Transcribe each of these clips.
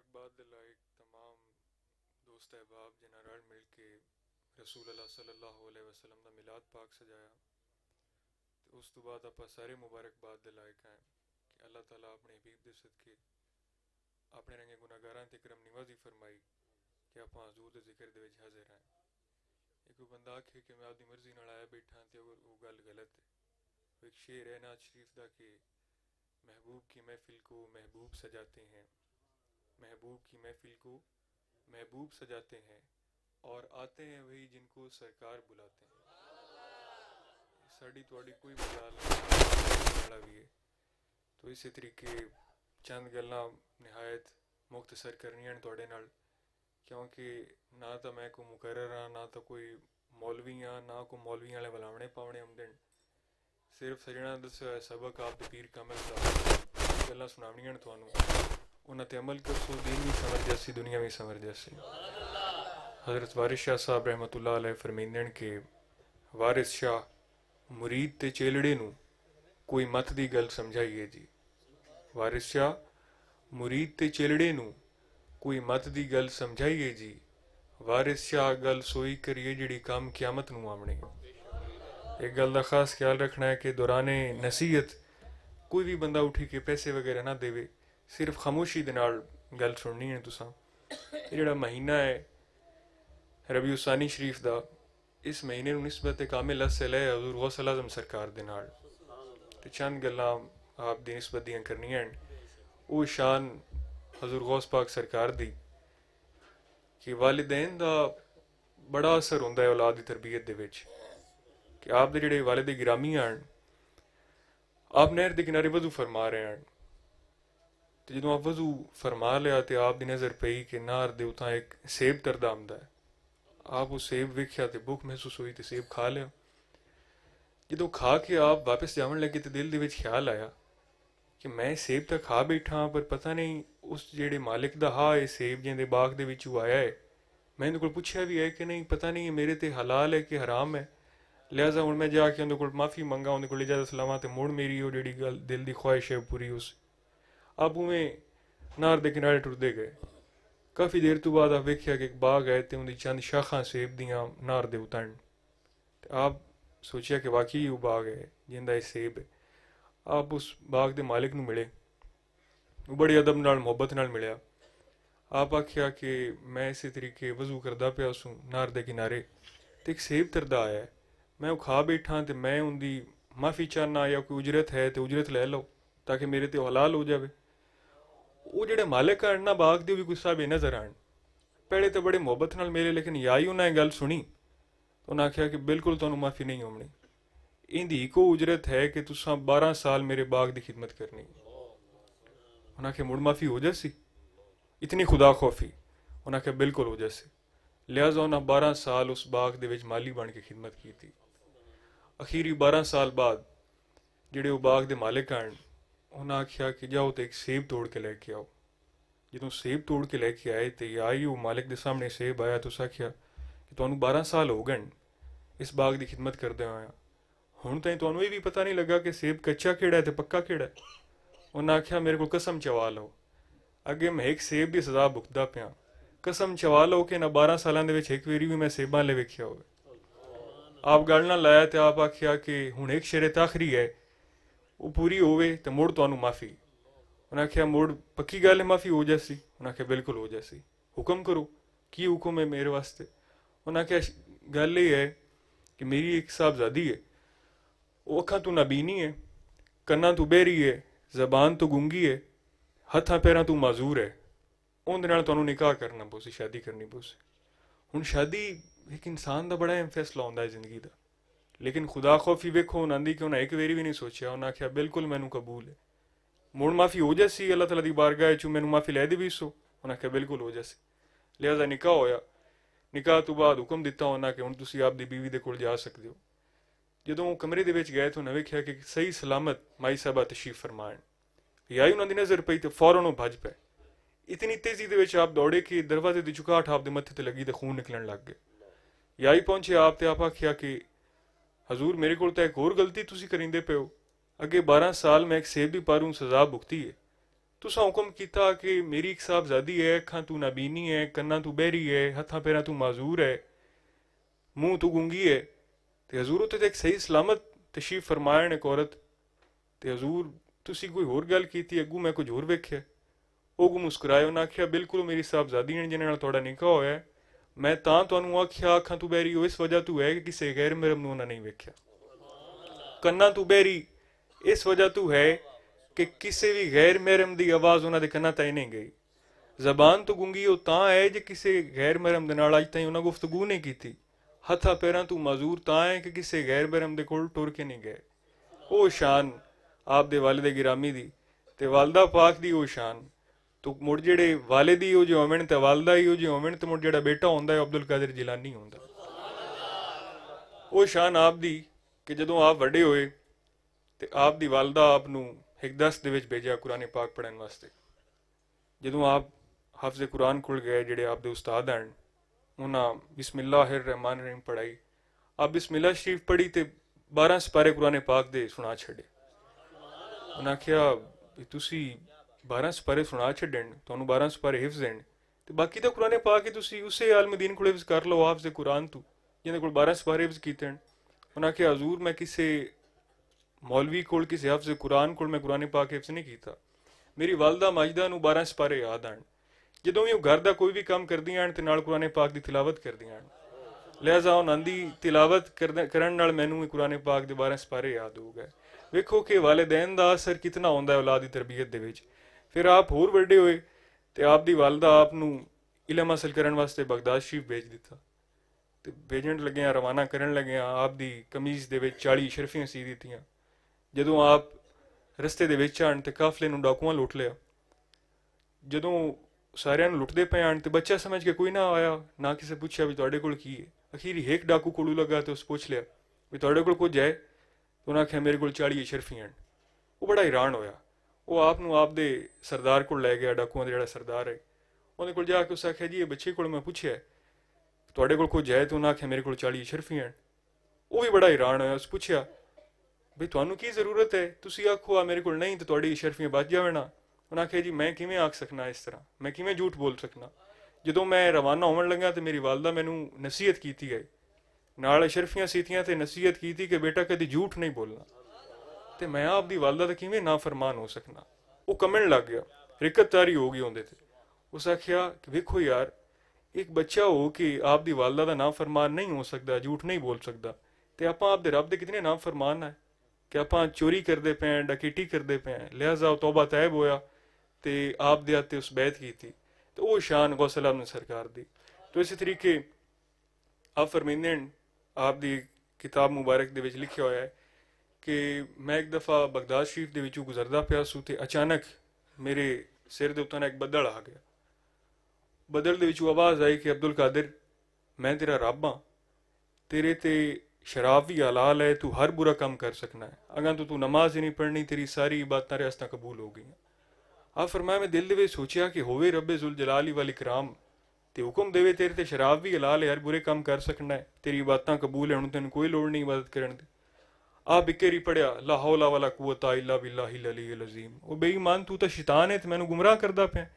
मुबारकबाद दिलाइक तमाम दोस्त अहबाब जिन्हें रल मिल के रसूल अल्लाह सल्लल्लाहु अलैहि वसल्लम का मिलाद पाक सजाया। तो उस तो बाद आप सारे मुबारकबाद दिलाइक हैं कि अल्लाह ताला अपने हबीब दे सदके अपने रंगे गुनाहगारां ते करम निवाजी फरमाई कि आप हजूर दे जिक्र दे विच हाजिर हैं। एक बंदा आखे कि मैं आपकी मर्जी नाल आया बैठा तो वो गल गलत है। एक शेर है नाज शरीफ दा कि महबूब की महफिल को महबूब सजाते हैं, महबूब की महफिल को महबूब सजाते हैं और आते हैं वही जिनको सरकार बुलाते हैं। साड़ी थोड़ी कोई मजाल नहीं भी है। तो इसी तरीके चंद गल्लां निहायत मुख्तसर करनियां थोड़े नाल, क्योंकि ना तो मैं कोई मुकर्रर हाँ ना तो कोई मौलवी हाँ ना कोई मौलवी वाले बुलावने पावने आउंदे। सिर्फ सजना दस्या सबक आप पीर कमल दा गल्लां सुनावनियां तुहानू, उन्हां ते अमल करसो दीन भी समझ जैसी दुनिया भी समझ जैसी। हज़रत वारिस शाह साहब रहमतुल्लाह अलैह फरमाइंदे कि वारिस शाह मुरीद ते चेलड़े नू कोई मत दी गल समझाइए जी। वारिस शाह मुरीद ते चेलड़े नू कोई मत दी गल समझाइए जी। वारिस शाह गल सोई करिए जिहड़ी कम क्यामत नू आवणे। एक गल का खास ख्याल रखना है कि दौराने नसीहत कोई भी बंदा उठी के पैसे वगैरह ना देवे, सिर्फ खामोशी दे नाल गल सुननी है। तुसां जेहड़ा महीना है रबीउसानी शरीफ दा, इस महीने नू निस्बत कामिल असल है हजूर गौसल आजम सरकार दे नाल। ते चंद गल्लां आप दी निस्बत दियां करनियां वो शान हजूर गौस पाक सरकार दी कि वालिदैन दा बड़ा असर होंदा है औलाद दी तरबियत दे विच। कि आप दे जेहड़े वालिद गिरामी आन, आप नहर के किनारे वजू फरमा रहे हैं, तो जो आप वजू फरमा लिया तो आप दी नज़र पई कि नहर दे उतां एक सेब तरदा आंदा है। आप उस सेब वेख्या तो भुख महसूस हुई तो सेब खा लिया। जो खा के आप वापस जावन लगे तो दिल दे विच ख्याल आया कि मैं सेब तो खा बैठा पर पता नहीं उस जेड़े मालिक दा हा ये सेब जिंदे बाग दे विच आया है, मैं इन्हें को पूछा भी है कि नहीं, पता नहीं मेरे ते हलाल है कि हराम है। लिहाजा हूँ मैं जाके उन्हें को माफ़ी मंगा, उन्हें को इजाजत लवां तो मुड़ मेरी वो जेड़ी गल दिल की ख्वाहिश है पूरी उस। आप उमें नहर के किनारे टुरदे गए। काफ़ी देर तो बाद आप वेख्या कि एक बाग है तो उनकी चंद शाखा सेब दियाँ नहर दे उतरन। आप सोचिया कि वाकई वो बाग है जिंदा ये सेब है। आप उस बाग के मालिक नू मिले, वो बड़े अदब नाल मुहब्बत नाल मिलिया। आप आख्या कि मैं इसी तरीके वजू करदा पिया सूं नहर के किनारे तो एक सेब तरदा आया है, मैं वो खा बैठा तो मैं उनकी माफ़ी चाहना या कोई उजरत है तो उजरत ले लो ताकि मेरे ते हलाल हो जाए। वो जेड़े मालिक आन ना बाग दे भी गुस्सा बेनज़र आन, पहले तो बड़े मुहब्बत नाल मिले, लेकिन याई उन्हें गल सुनी तो उन्हें आख्या कि बिल्कुल तुहानू माफ़ी नहीं होनी, इंदी को उजरत है कि तुसां 12 साल मेरे बाग की खिदमत करनी। उन्हें आख्या मुड़ माफ़ी हो जासी, इतनी खुदा खौफी। उन्हें आख्या बिल्कुल हो जासी। लिहाजा उन्हें 12 साल उस बाग दे विच माली बन के खिदमत की थी। अखीरी 12 साल बाद जेड़े वो बाग दे मालिक आन, उन्हें आख्या कि जाओ तो एक सेब तोड़ के लैके आओ। जो सेब तोड़ के लैके आए तो आई वो मालिक के सामने सेब आया तो आख्या कि तुहानू 12 साल हो गए इस बाग की खिदमत करते होया, हुण ताईं तुहानू ये भी पता नहीं लगा कि सेब कच्चा केड़ा है तो पक्का केड़ा है। उन्हें आख्या मेरे को कसम चवा लो, अगे मैं एक सेब की सजा भुगतदा पिया, कसम चवा लो कि ना 12 सालों के एक बारी भी मैं सेबां ले वेख्या हो। आप गल ना लाया तो आप आख्या कि हुण एक शर्त आखिरी है, वो पूरी होवे तो मुड़ तुहानू माफ़ी। उन्हें आख्या मुड़ पक्की गल है माफ़ी हो जासी। उन्हें आख्या बिल्कुल हो जासी, हुक्म करो की हुक्म है मेरे वास्ते। उन्हें आख्या गल ये है कि मेरी एक साहबजादी है, वो अखा तू नाबीनी है, कन्ना तू बहरी है, जबान तो गूंगी है, हथा पैर तू माजूर है, उनदे नाल तुहानू निकाह करना पोसी, शादी करनी पोसी। हुण शादी एक इंसान का बड़ा अहम फैसला होंदा है जिंदगी का, लेकिन खुदा खौफी वेखो उन्हें आंदी कि उन्हें एक बारी भी नहीं सोचा। उन्हें आख्या बिल्कुल मैनू कबूल है, मुड़ माफ़ी हो जासी, अल्लाह तला की बारगाह चू मैनू माफ़ी लै देवी सो। उन्हें आख्या बिल्कुल हो जासी। लिहाजा निकाह होया, निकाह तो बाद हुक्म दिता उन्हें कि हुण तुसीं आपदी बीवी दे कोल जा सकदे हो। जदों कमरे दे विच गए तो उन्हें वेख्या कि सही सलामत माई साहबा तशरीफ फरमान। याई उन्होंने नज़र पई तो फौरन वो भज पे। इतनी तेजी दे विच आप दौड़े कि दरवाजे की चुकाहट आपदे मत्थे ते लगी तो खून निकलन लग गए। याई पहुंचे आप तो आप आख्या कि हजूर मेरे को एक होर गलती तुसीं करींदे पे हो, अगे 12 साल मैं एक सेब दी पारूं सजा भुगती है, तुसा हुक्म किया कि मेरी एक साहबजादी है, अखां तू नाबीनी है, कन्ना तू बहरी है, हथा पैरां तू माजूर है, मुंह तू गूंगी है। ते हजूर उत्ते एक सही सलामत तशरीफ फरमायन एक औरत। ते हजूर तुसी कोई होर गल कीती, अगू मैं कुछ होर वेख्या। ओह मुस्कुराए, उन्हें आख्या बिल्कुल मेरी साहबजादी ने जिन्हें थोड़ा निकाह होया है। मैं तां तुहानू आख्या अखां तू बहरी हो इस वजह तू है कि किसी गैर महरम नूं उन्हें नहीं वेख्या। कन्ना तू बहरी इस वजह तू है कि किसी भी गैर महरम की आवाज़ उन्होंने कन्ना ताईं नहीं गई। जबान तो गूंगी वो तां है जे किसी गैर महरम दे नाल अज ताईं उन्हें गुफ्तगू नहीं की। हथा पैरां तू माजूर तां है कि किसी गैर महरम दे कोल टुर के नहीं गए। ओ शान आप दे वालिद गिरामी दी ते वालदा पाक दी ओ शान। तो मुड़ जेड़े वालिद ही जो होवन ते वालदा ही जो होवन ते मुड़ जेड़ा बेटा होंदा है अब्दुल कादिर जिलानी होंदा। ओ शान आप दी कि जदों आप वड्डे होए ते आप दी वालदा आप नू एक दस दे विच भेजा कुरान पाक पढ़न वास्ते। जदों आप हाफिज़ कुरान कोल गए जेड़े आप दे उस्ताद हैं, उन्हें बिस्मिल्लाहिर रहमान रहीम पढ़ाई। आप बिस्मिल्लाह शरीफ पढ़ी ते 12 सिपारे कुरान पाक दे सुना छड़े। उन्हें आख्या तुसी 12 सिपारे सुना छड़न, तुहानू 12 सिपारे हिफ्ज हैं, ते बाकी तो कुरान पाक ही तुसी उसे आलम दीन कोल हिफ्ज कर लो हाफिज़ कुरान तू जिन्हें कोल 12 सिपारे हिफ्ज कीते हैं। उन्हें आख्या हजूर मैं किसी मौलवी कोल किसी हाफिज़ कुरान कोल मैं कुरान पाक हिफ्ज नहीं किया। मेरी वालदा माजिदा नू 12 सिपारे याद आन। जदों भी घर का कोई भी काम करदियां हैं ते नाल कुरान पाक की तिलावत करदियां हैं, लिहाजा उन्हां दी तिलावत करन नाल मैनू कुरान पाक दे 12 सिपारे याद हो गए। वेखो कि वालिदैन दा असर कितना होंदा है औलाद की तरबियत दे विच। फिर आप होर वड्डे होए ते आप दी वालदा आप नू इलम हासिल करन वास्ते बगदाद शरीफ भेज दिता। ते भेजण लगे रवाना करन लगे आप दी कमीज़ दे विच 40 शरफियां सी दित्तियां। जदों आप रस्ते दे विच आन ते काफले नू डाकुआं लुट लिया। जदों सारिਆਂ ਨੂੰ लुटते पे आन तो बच्चा समझ के कोई ना आया, ना किसी पूछा भी तुहाडे कोल की है। अखीरी एक डाकू कोलू लगा तो उस पूछ लिया भी तुहाडे कोल कुछ है। तो उन्हें आख्या मेरे कोल 40 शरफियां हैं। वो बड़ा हैरान होया। वो आप नू आप दे सरदार कोल लै गया, डाकुआं दा जेड़ा सरदार है उन्हें कोल जाके उस आख्या जी ये बच्चे कोल मैं पूछया तुहाडे कोल कुछ है। तो उन्हें आख्या मेरे कोल 40 शरफियां हैं। वो भी बड़ा हैरान होया। उस पूछया भी तुहानू की जरूरत है, तुसी आखो आ मेरे कोल नहीं तो तुहाडी शरफियां बच जावे ना। उन्हें आख्या जी मैं किवें आख सकना इस तरह, मैं किवें झूठ बोल सकना। जदों मैं रवाना होवन लगा तो मेरी वालदा मैनू नसीहत की है, नाल शरफियां सीतियां ते नसीहत की कि बेटा कदी झूठ नहीं बोलना। तो मैं आप दी वालदा तो किवें ना फरमान हो सकना। वो कमन लग गया, रिकत तारी हो गई उहदे ते। उस आख्या कि वेखो यार एक बच्चा हो कि आप दी वालदा दा ना फरमान नहीं हो सकता, झूठ नहीं बोल सकता, तो आप दे रब दे कितने ना फरमान है कि आप चोरी करते पे हैं, डकैती करते पे हैं। लिहाजा तौबा तैब होया ते आप दे आते उस बैत की थी। तो वो शान गौसला ने सरकार दी। तो इसी तरीके आप फरमींदे आप दी किताब मुबारक दे विच लिखिया होया है कि मैं एक दफ़ा बगदाद शरीफ दे विचों गुजरदा पिया सू ते अचानक मेरे सिर दे उत्ते एक बदल आ गया। बदल दे विचों आवाज़ आई कि अब्दुल कादिर मैं तेरा रब हाँ, तेरे ते शराब भी हलाल है, तू हर बुरा काम कर सकना है। अगर तू नमाज ही नहीं पढ़नी तेरी सारी इबादतां रियासतां कबूल हो गई। आप फरमाया मैं दिल दे विच सोचिया कि होवे रब्बे जुल जलाली वाल इकराम ते हुक्म देवे तेरे ते शराब भी हलाल है, हर बुरे काम कर सकना है, तेरी इबादतां कबूल है, हुण तैनूं कोई लोड़ नहीं इबादत करन दी। आप इक्केरी पढ़िया ला हौला वला कुव्वता इल्ला बिल्लाहिल अलीय्यिल अज़ीम। ओ बेईमान तू तो शैतान है ते मैनू गुमराह करदा पिया।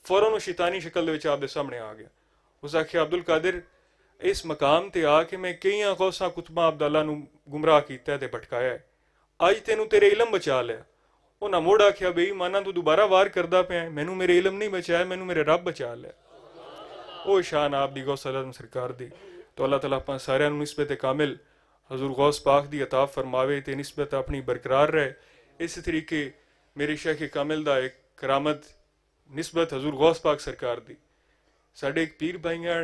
फौरन वो शैतानी शक्ल दे विच आप दे सामने आ गया। उस आख्या अब्दुल कादिर इस मकाम ते आके मैं कई गौसा कुतबा अब्दुल्ला नू गुमराह किया ते भटकाया है, अज तेनू तेरे इलम बचा लिया। उन्हें मुड़ आख्या बेईमाना तू दोबारा वार करदा पिया, मैनू मेरे इलम नहीं बचाया, मैनू मेरे रब बचा लिया। ओ शान आप दी गौसलम सरकार दी। तो अल्लाह तआला आपां सारिਆਂ ਨੂੰ निस्बत कामिल हजूर गौस पाक दी अता फरमावे ते निस्बत अपनी बरकरार रहे। इस तरीके मेरे शेख कामिल दा एक करामत निस्बत हजूर गौस पाक सरकार दी। साढ़े एक पीर भाईयां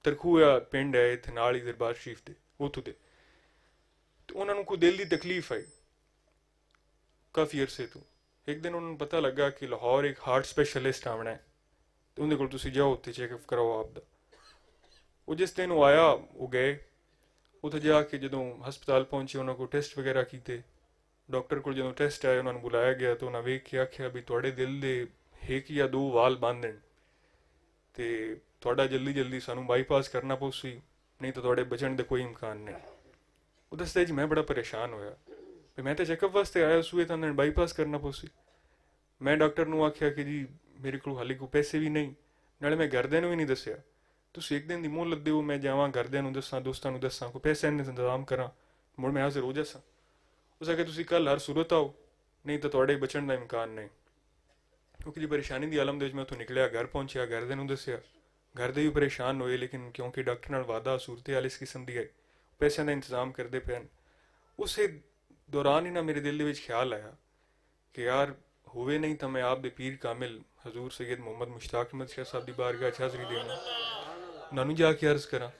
तरखूआ पिंड है इत्थे नाल ही दरबार शरीफ दे उत्थों दे। तो उन्होंने कोई दिल की तकलीफ आई काफ़ी अरसे तो। एक दिन उन्होंने पता लगा कि लाहौर एक हार्ट स्पैशलिस्ट आना है, तो उन्हें को तुसी जाओ उत्थे चेकअप कराओ आपदा। वो जिस दिन वो आया वो गए उत्थे जाके जदों हस्पताल पहुंचे उन्होंने को टेस्ट वगैरह किए। डॉक्टर को जो टेस्ट आए उन्होंने बुलाया गया तो उन्हें वेख के आख्या भी थोड़े दिल दे एक या दो वाल बंद हैं ते थोड़ा जल्दी जल्दी सानू बाईपास करना पौसी, नहीं तो थोड़े बचन दे कोई इम्कान नहीं। वो दसदे जी मैं बड़ा परेशान होया भी मैं तो चेकअप वास्ते आया सूए तो बाईपास करना पौसी। मैं डॉक्टर ਨੂੰ ਆਖਿਆ ਕਿ ਜੀ ਮੇਰੇ ਕੋਲ ਹਾਲੇ ਕੋਈ ਪੈਸੇ ਵੀ ਨਹੀਂ, ਨਾਲੇ ਮੈਂ ਘਰਦਿਆਂ ਨੂੰ ਵੀ ਨਹੀਂ ਦੱਸਿਆ। ਤੁਸੀਂ ਇੱਕ ਦਿਨ ਦੀ ਮੋਹਲਤ ਦਿਓ, ਮੈਂ ਜਾਵਾਂ ਘਰਦਿਆਂ ਨੂੰ ਦੱਸਾਂ, ਦੋਸਤਾਂ ਨੂੰ ਦੱਸਾਂ, ਕੋਈ ਪੈਸੇ ਦਾ ਇੰਤਜ਼ਾਮ ਕਰਾਂ, ਮੁੜ ਮੈਂ ਹਾਜ਼ਰ ਹੋ ਜਾਸਾਂ। ਉਸ ਆਖਿਆ ਤੁਸੀਂ ਕੱਲ੍ਹ ਹਰ ਸੂਰਤ ਆਓ, ਨਹੀਂ ਤਾਂ ਤੁਹਾਡੇ ਬਚਣ ਦਾ ਇਮਕਾਨ ਨਹੀਂ। ਕਿਉਂਕਿ ਜੀ ਪਰੇਸ਼ਾਨੀ ਦੀ ਆਲਮ ਦੇ ਵਿੱਚ ਮੈਂ ਉੱਥੋਂ ਨਿਕਲਿਆ, ਘਰ ਪਹੁੰਚਿਆ, ਘਰਦਿਆਂ ਨੂੰ ਦੱਸਿਆ। ਘਰ ਦੇ ਵੀ ਪਰੇਸ਼ਾਨ ਹੋਏ, ਲੇਕਿਨ ਕਿਉਂਕਿ ਡਾਕਟਰ ਨਾਲ ਵਾਅਦਾ ਸੂਰਤ ਹਾਲ ਇਸ ਕਿਸਮ ਦੀ ਹੈ, ਪੈਸਿਆਂ ਦਾ ਇੰਤਜ਼ਾਮ ਕਰਦੇ ਪਏ ਹਨ। ਉਸੇ ਦੌਰਾਨ ਹੀ ਨਾ ਮੇਰੇ ਦਿਲ ਦੇ ਵਿੱਚ ਖਿਆਲ ਆਇਆ ਕਿ ਯਾਰ ਹੋਵੇ ਨਹੀਂ ਤਾਂ ਮੈਂ ਆਪ ਦੇ ਪੀਰ ਕਾਮਿਲ ਹਜ਼ੂਰ ਸੈयद ਮੁਹੰਮਦ ਮੁਸ਼ਤਾਕ ਅਹਿਮਦ ਸ਼ਾਹ ਸਾਹਿਬ ਦੀ ਬਾਰਗਾਹ 'ਚ ਹਾਜ਼ਰੀ ਦੇਵਾਂ, ਉਹਨਾਂ ਨੂੰ ਜਾ ਕੇ ਅਰਜ਼ ਕਰਾਂ।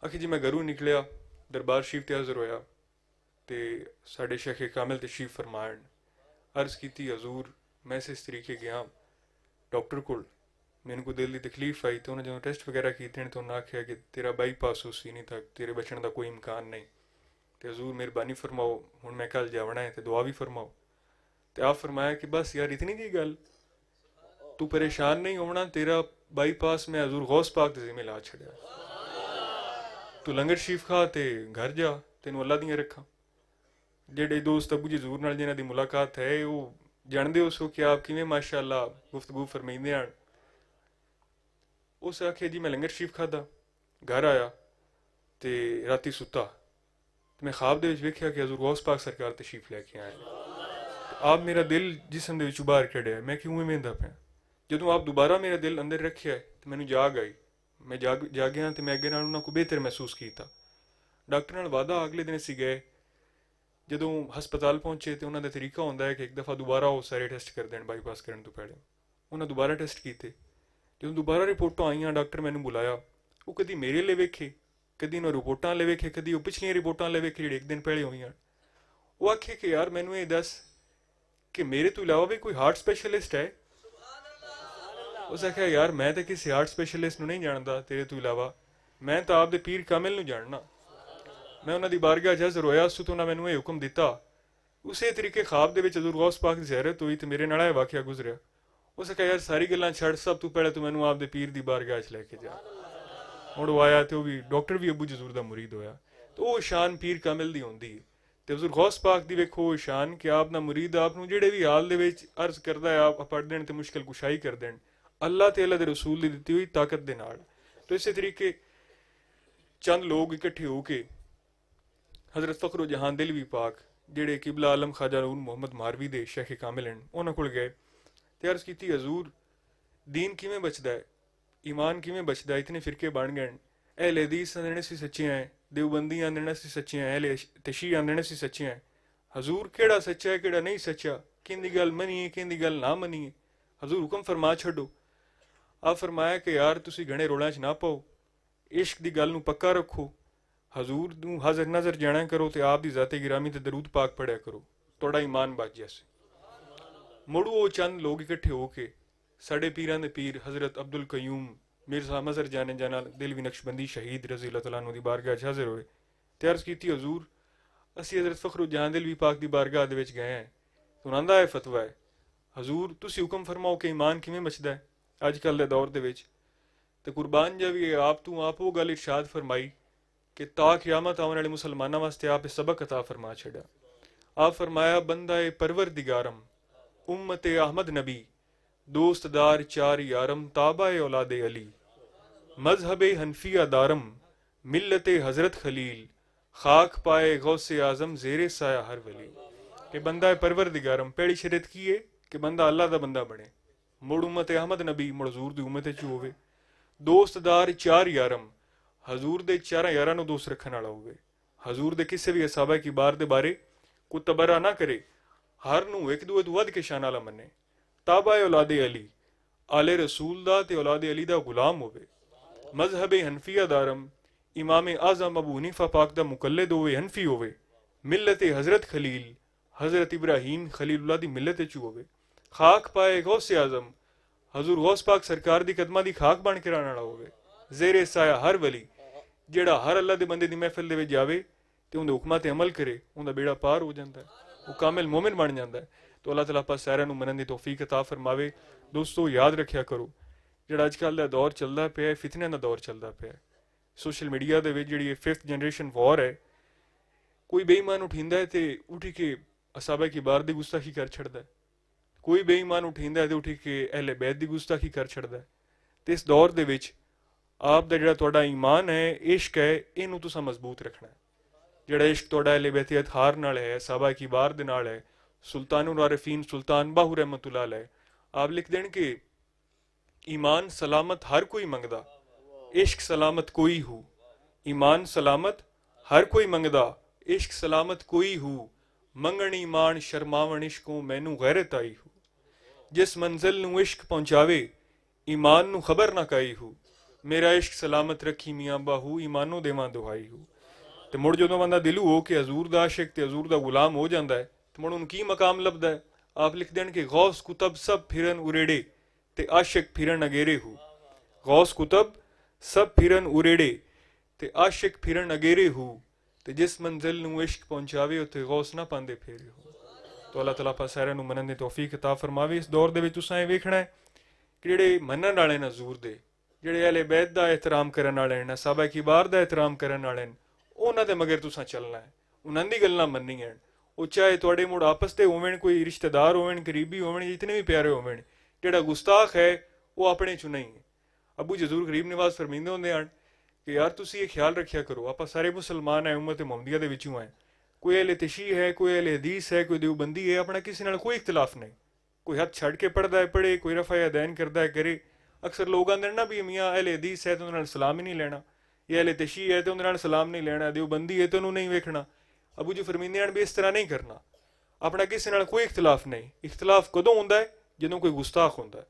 ਆਖੀ ਜੀ ਮੈਂ ਘਰੋਂ ਨਿਕਲਿਆ, ਦਰਬਾਰ ਸ਼ਰੀਫ ਤੇ ਹਾਜ਼ਰ ਹੋਇਆ ਤੇ ਸਾਡੇ ਸ਼ੇਖ ਕਾਮਿਲ ਤਸ਼ਰੀਫ ਫਰਮਾਣ। अर्ज़ की हजूर मैं इस तरीके गया डॉक्टर को, मैंने को दिल की तकलीफ आई तो उन्हें जो टेस्ट वगैरह किए तो उन्हें आख्या कि तेरा बाईपास हो सी नहीं था, तेरे बचने का कोई इम्कान नहीं, तो हजूर मेहरबानी फरमाओ हूँ मैं कल जावना है तो दुआ भी फरमाओ। तो आप फरमाया कि बस यार इतनी जी गल, तू परेशान नहीं होना, तेरा बाईपास मैं हजूर गौस पाक के जिम्मे ला छड़िया, तू लंगर शरीफ खा तो घर जा, तेन अल्लाह दियां रखा। जेडे दोस्त अबू जी हजूर नाल जिन्हां दी मुलाकात है वो जानते हो सो कि आप किवें माशाअल्लाह गुफ्तगू फरमाइंदे हैं। उस आखे जी मैं लंगर शरीफ खादा, घर आया तो राती सुता तो मैं ख्वाब दे विच वेख्या कि हजूर गौस पाक सरकार तशरीफ लैके आए। आप मेरा दिल जिसम दे विचों बाहर कढ़िया, मैं क्यों वेंदा पिया। जदों आप दोबारा मेरा दिल अंदर रखिया तो मैनू जाग आई, मैं जागिया तो मैं अगे नाल उन्हां को बेहतर महसूस किया। डॉक्टर नाल वादा अगले दिन असीं गए, जदों हस्पताल पहुंचे तो उन्होंने तरीका होंदा है कि एक दफ़ा दोबारा वो सारे टेस्ट कर दें बाईपास करने तो पहले। उन्हें दोबारा टेस्ट किए, जो दोबारा रिपोर्टां आईयां डॉक्टर मैनू बुलाया, वो कभी मेरे लिए वेखे, कभी उन्हें रिपोर्टां ले वेखे, कभी वो पिछलियां रिपोर्टां ले वेखे एक दिन पहले हुई। वो आखे कि यार मैनू ये दस कि मेरे तो इलावा भी कोई हार्ट स्पैशलिस्ट है। उस आख्या यार मैं तो किसी हार्ट स्पैशलिस्ट नहीं जानता तेरे तो इलावा, मैं तो आपके पीर कामिल नूं जानना। मैं उन्होंने बारगाह हाज़र होया, उस तो उन्हें मैनू ये हुक्म दिता। उसे तरीके ख्वाब दे विच हजूर गौस पाक दी ज़ियारत हुई तो मेरे नाल ये वाक़या गुजरिया। उस कहा यार सारी गल्लां छड़, सब तो पहले तो मैनू आपदे पीर दी बारगाह च लैके जा। हुण वो आया तो भी डॉक्टर भी अबू जी हजूर दा मुरीद होया, तो वो शान पीर कामिल दी होंदी है। तो हजूर गौस पाक दी वेखो शान कि आप दा मुरीद आप नूं जेड़े भी हाल दे विच अर्ज करदा है आप पढ़ देण ते मुश्किल कुशाई कर देण, अल्लाह ते अल्लाह दे रसूल दी दित्ती हुई ताकत दे नाल। तो इस तरीके चंद लोग इकट्ठे होके हज़रत फ़खरो जहां दिलवी पाक जेड़े किबला आलम ख्वाजा नूर मुहम्मद मारवी दे शेख कामिल हैं उन्हां कोल गए ते अर्ज़ कीती हजूर दीन किवें बचदा है, ईमान किवें बचदा है, इतने फिरके बन गए। अहले हदीस आंदे ने असीं सच्चे हैं, देवबंदी आंदे ने असीं सच्चे हैं, अहले तशी आंदे ने असीं सच्चे हैं। हजूर केड़ा सच्चा है केड़ा नहीं सच्चा, किंदी गल मनीए किंदी गल ना मनीए, हजूर हुक्म फरमा छड्डो। आप फरमाया कि यार तुसीं घणे रोलां च ना पाओ, इश्क दी गल नूं पक्का रखो, हजूर नूं हाज़र नाज़र जाना करो तो आप दी ज़ाते गिरामी ते दरूद पाक पढ़िया करो, थोड़ा ईमान बच जैसे। मुड़ वो चंद लोग इकट्ठे होके साढ़े पीरां दे पीर हज़रत अब्दुल कयूम मिर्ज़ा मज़हर जाने जाना दिलवी नक्शबंदी शहीद रज़ी अल्लाह तआला अन्हु दी बारगाह च हाज़र होए ते अर्ज़ कीती हजूर असीं हज़रत फ़खरो जहां दिलवी पाक दी बारगाह दे विच गए हैं, तो उन्हां दा फतवा है हजूर तुसीं हुक्म फरमाओ कि ईमान किवें बचदा है अजकल दे दौर दे विच। ते कुर्बान जावी आप तू आप वो गल इरशाद फरमाई कि ता क़यामत आने वाले मुसलमानों वास्ते आप सबक अता फरमा छड़ा। आप फरमाया बंदा ए परवरदिगारम उम्मत अहमद नबी दोस्तदार चार यारम ताबा औलाद अली मजहब हनफिया दारम मिल्लत हजरत खलील खाक पाए गौसे आजम जेरे साया हर वली। कि बंदा परवरदिगारम पहली शरीत की है कि बंदा अल्लाह दा बंदा बने, मुड़ उम्मत अहमद नबी मुड़ हजूर दी उम्मत च होवे, दोस्तदार चार यारम हजूर दे चार यारां नूं दोस्त रखण वाला होवे, हजूर दे किसी भी असहाबा की बार दे बारे कोई तबरा ना करे, हर नूं एक दूए तों वध के शान वाला मन्ने, ताबा औलाद अली आले रसूल दा ते औलाद अली दा गुलाम होवे, मजहब हनफिया दारम इमाम आजम अबू हनीफा पाक दा मुकल्लिद होवे हनफी होवे, मिल्लत हजरत खलील हजरत इब्राहीम खलीलुल्लाह दी मिल्लत च होवे, खाक पाए गौसे आजम हजूर गौस पाक सरकार दी कदमां दी खाक बन के रहण वाला होवे, जेरे साया हर वली जेड़ा हर अल्लाह दे बंदे दी महफिल दे विच जावे ते उहदे हुक्मां ते अमल करे उहदा बेड़ा पार हो जांदा है, वो कामिल मोमिन बन जांदा है। तो अल्लाह तआला पाक सारिआं नूं मनन दी तौफीक अता फरमावे। दोस्तों याद रखिया करो जेड़ा अजकल दा दौर चलदा पिया फितने दा दौर चलदा पिया, सोशल मीडिया दे विच जेहड़ी 5th जनरेशन वॉर है, कोई बेईमान उठिंदा है ते उठी के असहाबा की बार दी गुस्ताखी कर छड़दा है, कोई बेईमान उठिंदा है तो उठी के अहले बैत की गुस्ताखी कर छड़दा है। तो इस दौर दे विच आप दा जिहड़ा तुहाडा ईमान है, इश्क है, इनू तुसां मजबूत रखना है। जिहड़ा इश्क तुहाडा अहले बैत अतहार नाल है, साहबा किबार दे नाल है, सुल्तानुल आरिफीन सुल्तान बाहू रहमतुल्लाह अलैह, आप लिख देन कि ईमान सलामत हर कोई मंगदा, इश्क सलामत कोई हो। ईमान सलामत हर कोई मंगदा, इश्क सलामत कोई हो। मंगण ईमान शर्मावण इश्कों मैनू गैरत आई हो। जिस मंजिल नू इश्क पहुंचावे, ईमान नू खबर ना काई हो। मेरा इश्क सलामत रखी मियाँ बाहू, ईमानो देवां दुहाई हो। तो मुड़ जो बंदा दिलू हो कि हजूर दा आशिक ते हजूर दा गुलाम हो जाता है, तो मुड़ उनकी मकाम लभदा है। आप लिख देन कि गौस कुतब सब फिरन उरेड़े ते आशिक फिरन अगेरे हो। गौस कुतब सब फिरन उरेड़े ते आशिक फिरन अगेरे हो। ते जिस मंजिल नू इश्क पहुंचावे उत्ते गौस ना पांदे फेरे हो। तो अल्लाह तआला पाक सारिਆਂ ਨੂੰ मनन दी तौफीक अता फरमावे। इस दौर दे विच तुसां ਇਹ ਵੇਖਣਾ है कि ਜਿਹੜੇ ਮੰਨਣ ਵਾਲੇ ਨੇ ਹਜ਼ੂਰ ਦੇ, ਜਿਹੜੇ अहले बैत ਦਾ एहतराम ਕਰਨ ਵਾਲੇ ਨੇ, ਸਾਹਬਾ किबार ਦਾ एहतराम ਕਰਨ ਵਾਲੇ ਨੇ, ਉਹਨਾਂ ਦੇ मगर तुसां चलना है, ਉਹਨਾਂ ਦੀ ਗੱਲਾਂ ਮੰਨੀਆਂ। ਉਹ ਚਾਹੇ ਤੁਹਾਡੇ ਮੁੜ आपस ਦੇ ਹੋਵਣ, ਕੋਈ ਰਿਸ਼ਤੇਦਾਰ ਹੋਵਣ, करीबी होवण, जितने भी प्यारे होवण, ਜਿਹੜਾ गुस्ताख है वो अपने चो नहीं है। अबू जजूर गरीब नवाज फरमींदे होंदे हैं कि यार तुसी ये ख्याल रखिया करो, आप सारे मुसलमान है, उम्मत मुहम्मदिया दे विचों है, कोई अहले तशी है, कोई अहले हदीस है, कोई देवबंदी है, अपना किसी नाल कोई इख्तिलाफ नहीं। कोई हथ छड़ के पढ़ता है पढ़े, कोई रफा अदैन करता है करे। अक्सर लोग आंदे ना भी मियाँ अहले हदीस है तो उन्होंने सलाम ही नहीं लेना, या अहले तशी है तो उन्होंने सलाम नहीं लेना, देवबंदी है तो उन्होंने नहीं वेखना। अबू जी फरमींदे भी इस तरह नहीं करना, अपना किसी नाल कोई इख्तिलाफ नहीं। इख्तिलाफ कदों होंदा है? जदों कोई गुस्ताख होंदा है।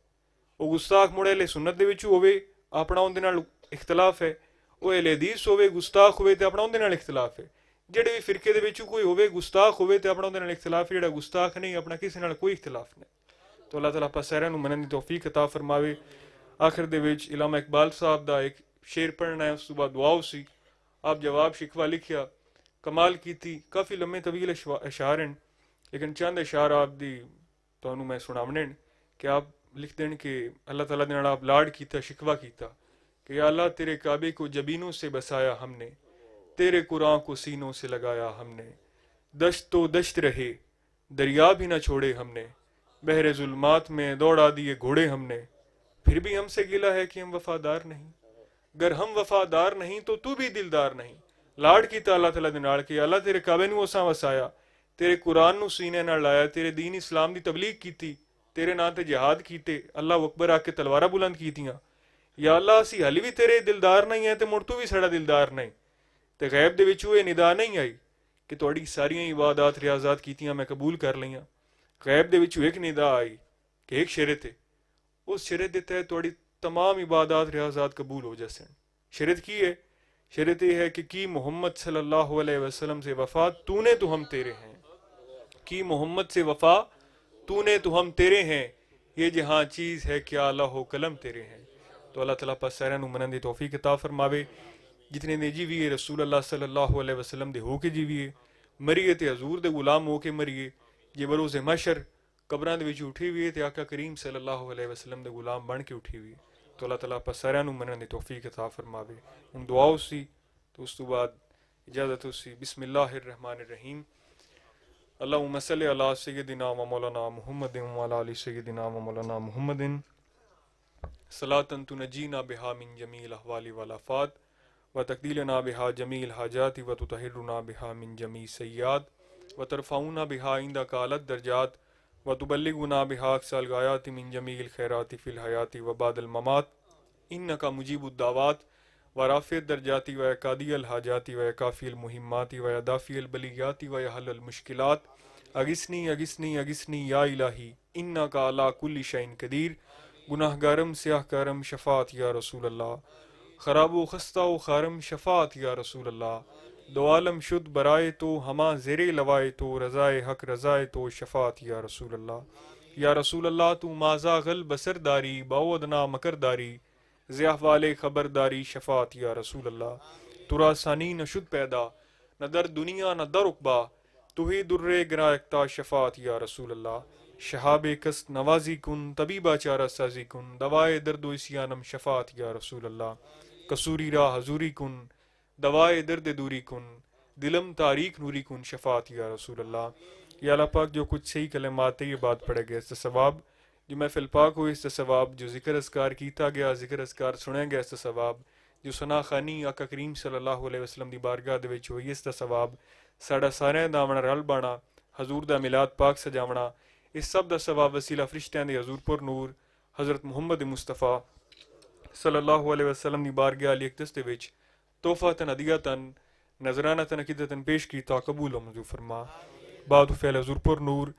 वो गुस्ताख मुड़े अहले सुन्नत दे विच होवे, अपना उहदे नाल इख्तिलाफ है। वो अहले हदीस होवे, गुस्ताख होवे तो अपना उहदे नाल इख्तिलाफ है। ਜਿਹੜੇ ਵੀ ਫਿਰਕੇ ਦੇ ਵਿੱਚ ਕੋਈ ਹੋਵੇ, ਗੁਸਤਾਖ ਹੋਵੇ, ਤੇ ਆਪਣਾ ਉਹਦੇ ਨਾਲ ਇਖਤਲਾਫ, ਜਿਹੜਾ ਗੁਸਤਾਖ ਨਹੀਂ, ਆਪਣਾ ਕਿਸੇ ਨਾਲ ਕੋਈ ਇਖਤਲਾਫ ਨਹੀਂ। तो अल्लाह ताला आप सारिਆਂ ਨੂੰ मनन दी तौफीक अता फरमावे। आखिर दे विच इलामा इकबाल साहब दा एक शेर पढ़ना है, उस तो बाद दुआ सी। आप जवाब शिकवा लिखिया, कमाल कीती, काफ़ी लम्मे तवील अशार हैं, लेकिन चंद अशार आप दी तुहानू मैं सुनावने कि आप लिख देन कि अल्लाह ताला दे नाल आप लाड कीता, शिकवा कीता कि या अल्लाह तेरे काबे को जबीनों से बसाया हमने, तेरे कुरान को सीनों से लगाया हमने। दश्त तो दश्त रहे, दरिया भी न छोड़े हमने, बहरे जुल्मात में दौड़ा दिए घोड़े हमने। फिर भी हमसे गिला है कि हम वफादार नहीं, गर हम वफादार नहीं तो तू भी दिलदार नहीं। लाड़ कीता अल्लाह तआला दे नाल कि अल्लाह तेरे काबे नूं असां वसाया, तेरे कुरान नूं सीने नाल लाया, तेरे दीन इस्लाम दी तबलीग कीती, तेरे नां ते जिहाद कीते, अल्लाह अकबर आके तलवारां बुलंद कीतियां। या अल्लाह असी हाली भी तेरे दिलदार नहीं है ते मुड़ तू भी साड़ा दिलदार नहीं। ते गैब दे विचों ये निदा नहीं आई कि तुहाडी सारियां इबादत रियाजात कीतियां मैं कबूल कर लईयां। गैब दे विचों एक निदा आई कि एक शरत है, उस शरत के तहत तुहाडी तमाम इबादत रियाजात कबूल हो जासन। शरत की है? शरत यह है कि मोहम्मद सल्लल्लाहु अलैहि वसल्लम से वफा तूने तो हम तेरे हैं, की मोहम्मद से वफा तूने तो हम तेरे हैं, ये जहाँ चीज़ है क्या अल्लाह कलम तेरे हैं। तो अल्लाह तआला पाक सारिਆਂ ਨੂੰ मनन दी तौफीक अता फरमावे। जितने ने जीविए रसूल अल्लाह सल्लल्लाहु अलैहि वसल्लम दे होके जीविए, मरिए ते हजूर दे गुलाम होके मरिए। जे बरोज़े मशर कब्रां दे विच उठी हुई है ते आका करीम सल्लल्लाहु अलैहि वसल्लम दे गुलाम बन के उठी हुई है। तो अल्लाह तआला पाक सारिਆਂ ਨੂੰ मनन दी तौफीक अता फरमावे। हुण दुआ उसी तो उस तो बाद इजाजत उसी। बिस्मिल्लाहिर रहमानिर रहीम। अल्लाहुम्मा सल्लि अला सय्यदिना व मौलाना मुहम्मदिन व अला आलि सय्यदिना व मौलाना मुहम्मदिन सलातन तुनजीना बिहा मिन जमील अहवाली वल आफात व तकदीलना बिहा जमील हाजाती व तुतहिरुना बिहा मिन जमी सय्यात व तरफाउना बिहा इंदा कालत दर्जात व तुबल्लिगुना बिहा अक्सल गायाति मिन जमील खैराति फिल हयाती व बादल ममात इन्नका मुजीबुद दावात व राफ़िअद दर्जाती व कादियल हाजाती व काफ़िल मुहिम्माती व दाफ़ियल बलियाती व हल्लुल मुश्किलात अगिस्नी अगिस्नी अगिस्नी या इलाही इन्नका अला कुल्ली शैइन कदीर। गुनाहगारम स्याहकारम शफात या रसूल अल्लाह, खराबो खस्ता व खारम शफात या रसूल अल्लाह। दो आलम शुद्ध बराए तो हमा ज़ेरे लवाए तो रज़ाए हक रज़ाए तो शफात या रसूल अल्लाह। या रसूल अल्लाह तू माजा गल बसरदारी बावदना मकरदारी ज़ियाह वाले खबरदारी शफात या रसूल अल्लाह। तुरा सानी न शुद्ध पैदा न दर दुनिया न दर उकबा, तू ही दुर्रे गिरायकता शफात या रसूल अल्लाह। शहाबे कस नवाजी कुन तबीबा चारा साजी कुन दवाए दर्दो इसियानम शफात या रसूल अल्लाह। कसूरी रा हजूरी कुन दवाए दर्द दूरी कुन दिलम तारीख नूरी कुन शफात या रसूल अल्लाह। या अल्लाह पाक जो कुछ सही कलमात है ये बात पढ़े गए इसका सवाब, जो महफिल पाक हुई इसका सवाब, जो जिक्र अस्कार कीता गया जिक्र अस्कार सुने गया इसका सवाब, जो सना खानी आका करीम सल्लल्लाहु अलैहि वसल्लम दी बारगाह दे विच होई इसका सवाब, साड़ा सारें दा आमना रल बाना, हजूर दा मिलाद पाक सजावना, इस सब दा सवाब वसीला फरिश्तियां दे हजूर पुर नूर हज़रत मुहम्मद मुस्तफ़ा सल्लल्लाहु अलैहि वसल्लम दी बारगाह अली अक़दस दे विच तोहफ़तन हदियतन नजरानतन अक़ीदतन पेश कीता कबूल व मंजूर फरमा। बाद फैल हजूर पुर नूर,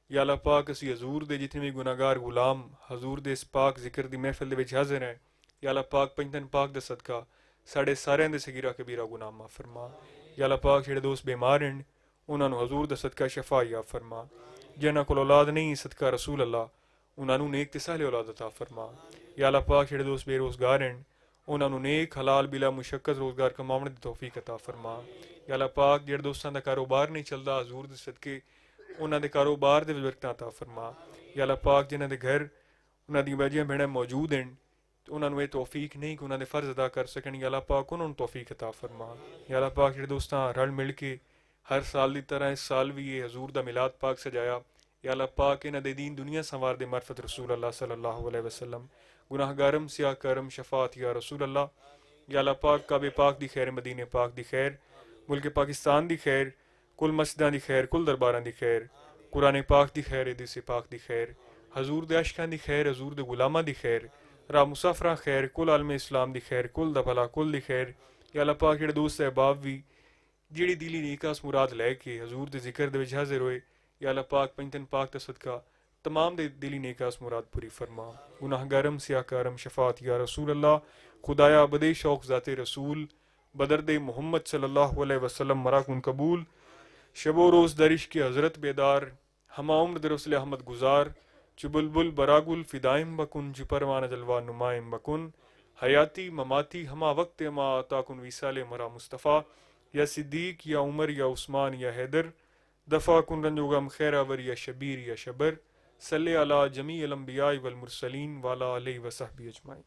या अल्लाह पाक असी हजूर दे जितने भी गुनाहगार गुलाम हजूर दे इस पाक जिक्र दी महफिल दे विच हाज़िर हैं, या अल्लाह पाक पंजतन पाक दा सदका साढ़े सारें दे सगीरा कबीरा गुनाह माफ़ फरमा। या अल्लाह पाक जेह्ड़े दोस्त बीमार हैं उन्हां नूं हजूर दा सदका शफा याब फरमा, जिन्हां कोल औलाद नहीं सदका रसूल अल्लाह उन्हां नूं नेक ते साले औलाद अता फरमा। या अल्लाह पाक जेह्ड़े दोस्त बेरोज़गार हैं उन्हां नूं नेक हलाल बिला मुशक्कत रोज़गार कमाउण दी तौफीक अता फरमा। या अल्लाह पाक जेह्ड़े दोस्तां दा कारोबार नहीं चलदा हजूर दे सदके उन्हां दे कारोबार दे बरकतां अता फरमा। या अल्लाह पाक जिन्हां दे घर उन्हां दी बजियां भेड़ां मौजूद हैं उन्हां नूं ये तौफीक नहीं कि उन्हां दे फ़र्ज़ अदा कर सकन, या अल्लाह पाक उन्हां नूं तौफीक अता फरमा। या अल्लाह पाक जेह्ड़े दोस्तां रल मिल के हर साल दी तरह इस साल भी ये हजूर दा मिलाद पाक सजाया, या अल्लाह पाक इन्हां दे दीन दुनिया संवार दे मरफत रसूल अल्लाह सल्लल्लाहु अलैहि वसल्लम, गुनाहगारम सिया करम शफात या रसूल अल्लाह। या अल्लाह पाक काबे पाक दी खैर, मदीने पाक दी खैर, मुल्क पाकिस्तान दी खैर, कुल मस्जिदां दी खैर, कुल दरबारां दी खैर, कुरान पाक दी खैर, हदीस पाक दी खैर, हजूर दे अशकां दी खैर, हजूर दे गुलामां दी खैर, रा मुसाफरा खैर, कुल आलम इस्लाम दी खैर, कुल दा भला कुल दी खैर। या अल्लाह पाक जेह्ड़े दोस्त अहबाब भी जेह्ड़ी दिली नेकास मुराद लैके हजूर दे जिक्र दे विच हाज़िर होए, या अल्लाह पाक पंजतन पाक दा सदका तमाम दे दिली नेकास मुराद पूरी फरमा। गुनाहगारम सियाकारम शफात या रसूल अल्लाह, खुदाया बदे शौक ज़ाते रसूल बदर दे मोहम्मद सल्लल्लाहु अलैहि वसल्लम मराकुन कबूल, शबो रोज़ दरिश के हज़रत बेदार, हमा उम्र दरसल अहमद गुजार, चुबुलबुल बरागुल फ़िदाइम बकुन, चु परवान जलवा नुमाइम बकुन, हयाती ममाती हमा वक्त मा ताकुन विसाले मरा मुस्तफ़ा, या सिद्दीक या उमर या उस्मान या हैदर, दफ़ा कुन रंजोगम खैरावर या शबीर या शबर, सल्ले अला जमी अल अंबिया वल मुरसलीन वाला अलैहि वसहबी अजमाइन।